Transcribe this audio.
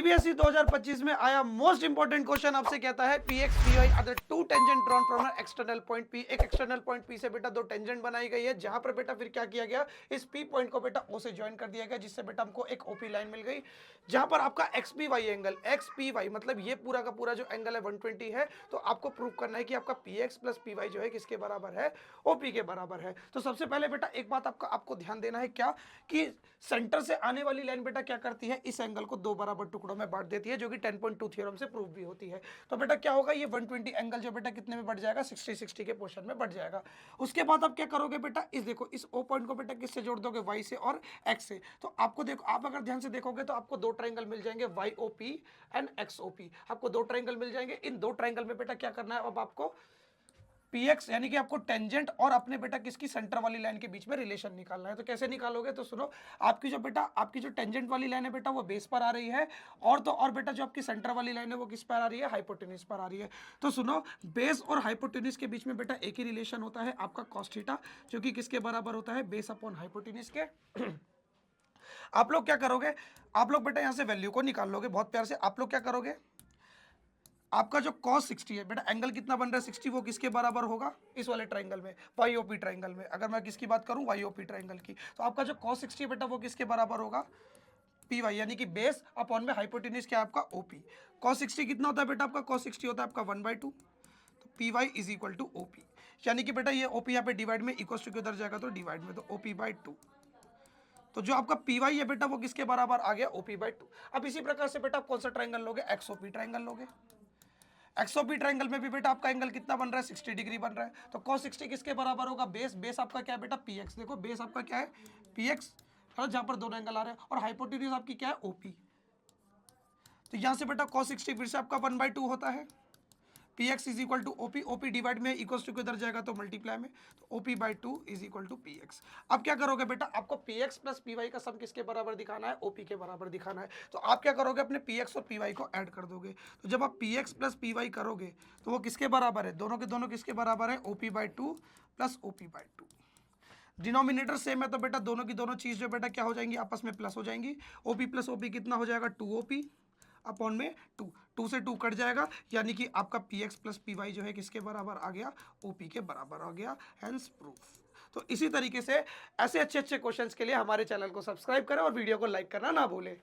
CBSE 2025 में आया most important question आपसे कहता है P X P Y are the two tangent drawn from external point P. एक एक्सटर्नल पॉइंट पी से बेटा दो टेंजेंट बनाई गई है, जहां पर बेटा फिर क्या किया गया, इस पी पॉइंट को बेटा ओ से ज्वाइन कर दिया गया, जिससे बेटा हमको एक ओपी लाइन मिल गई, जहां पर आपका X P Y angle, X P Y मतलब ये पूरा का पूरा जो एंगल है 120 है। तो आपको प्रूव करना है कि आपका P X plus P Y जो है किसके बराबर है, ओपी के बराबर है। तो सबसे पहले बेटा एक बात आपको ध्यान देना है, क्या कि सेंटर से आने वाली लाइन बेटा क्या करती है, इस एंगल को दो बराबर टुकड़ों में बांट देती है, जो कि 10.2 थ्योरम से प्रूव भी होती है। तो बेटा क्या होगा, ये 120 एंगल जो बेटा कितने में बढ़ जाएगा, 60 के पोर्शन में बढ़ जाएगा। उसके बाद आप क्या करोगे बेटा, इस देखो इस ओ पॉइंट को बेटा किससे जोड़ दोगे, वाई से और एक्स से। तो आपको देखो, आप अगर ध्यान से देखोगे तो आपको दो ट्रायंगल मिल जाएंगे, Y O P and X O P. आपको दो ट्रायंगल मिल जाएंगे। इन दो ट्रायंगल में बेटा क्या करना है अब आपको, पीएक्स यानी कि आपको टेंजेंट और अपने बेटा किसकी सेंटर वाली लाइन के बीच में रिलेशन निकालना है। तो कैसे निकालोगे, तो सुनो, आपकी जो बेटा आपकी जो टेंजेंट वाली लाइन है बेटा वो बेस पर आ रही है, और तो और बेटा जो आपकी सेंटर वाली लाइन है वो किस पर आ रही है, हाइपोटेन्यूज पर आ रही है। तो सुनो, बेस और हाइपोटेन्यूज के बीच में बेटा एक ही रिलेशन होता है आपका कॉस थीटा, जो कि किसके बराबर होता है, बेस अपॉन हाइपोटेन्यूज के। आप लोग क्या करोगे, आप लोग बेटा यहां से वैल्यू को निकाल लोगे बहुत प्यार से। आप लोग क्या करोगे, आपका जो cos 60 है बेटा, एंगल कितना बन रहा है 60, वो किसके बराबर होगा, इस वाले ट्रायंगल में, वाईओपी ट्रायंगल में। अगर मैं किसकी बात करूं, वाईओपी ट्रायंगल की, तो आपका जो cos 60 है बेटा वो किसके बराबर होगा, पी वाई, यानी कि बेस अपॉन में हाइपोटेन्यूज क्या है आपका, ओपी। cos 60 कितना होता है बेटा आपका, cos 60 होता है आपका 1/2। तो P Y is equal to OP, यानी कि बेटा ये ओपी यहाँ पे डिवाइड में इक्वल टू के उधर जाएगा तो डिवाइड में, तो OP/2। तो जो आपका पी वाई है बेटा वो किसके बराबर आ गया, OP/2। अब इसी प्रकार से बेटा आप कौन सा ट्रायंगल लोगे, एक्सओपी ट्रायंगल लोगे। एक्सओपी ट्रायंगल में भी बेटा आपका एंगल कितना बन रहा है, 60 डिग्री बन रहा है। तो cos 60 किसके बराबर होगा, बेस, बेस आपका क्या है बेटा, px। देखो बेस आपका क्या है, px, है जहां पर दोनों एंगल आ रहे हैं, और हाइपोटेन्यूज आपकी क्या है, OP। तो यहां से बेटा cos 60 फिर से आपका 1/2 होता है, P X is equal to OP, OP divide में इक्वल टू किधर जाएगा तो मल्टीप्लाई में, तो OP/2 is equal to P X. अब क्या करोगे बेटा, आपको P X plus P Y का सम किसके बराबर दिखाना है, ओपी के बराबर दिखाना है। तो आप क्या करोगे, अपने पी एक्स और पी वाई को ऐड कर दोगे। तो जब आप P X plus P Y करोगे तो वो किसके बराबर है, दोनों के दोनों किसके बराबर है, OP/2 plus OP/2। Denominator same है तो बेटा दोनों की दोनों चीज जो बेटा क्या हो जाएंगी, आपस में प्लस हो जाएंगी। OP प्लस OP कितना हो जाएगा, 2OP अपॉन में 2, 2 से 2 कट जाएगा, यानी कि आपका P X plus P Y जो है किसके बराबर आ गया, ओपी के बराबर आ गया, हेंस प्रूफ। तो इसी तरीके से ऐसे अच्छे अच्छे क्वेश्चंस के लिए हमारे चैनल को सब्सक्राइब करें और वीडियो को लाइक करना ना भूलें।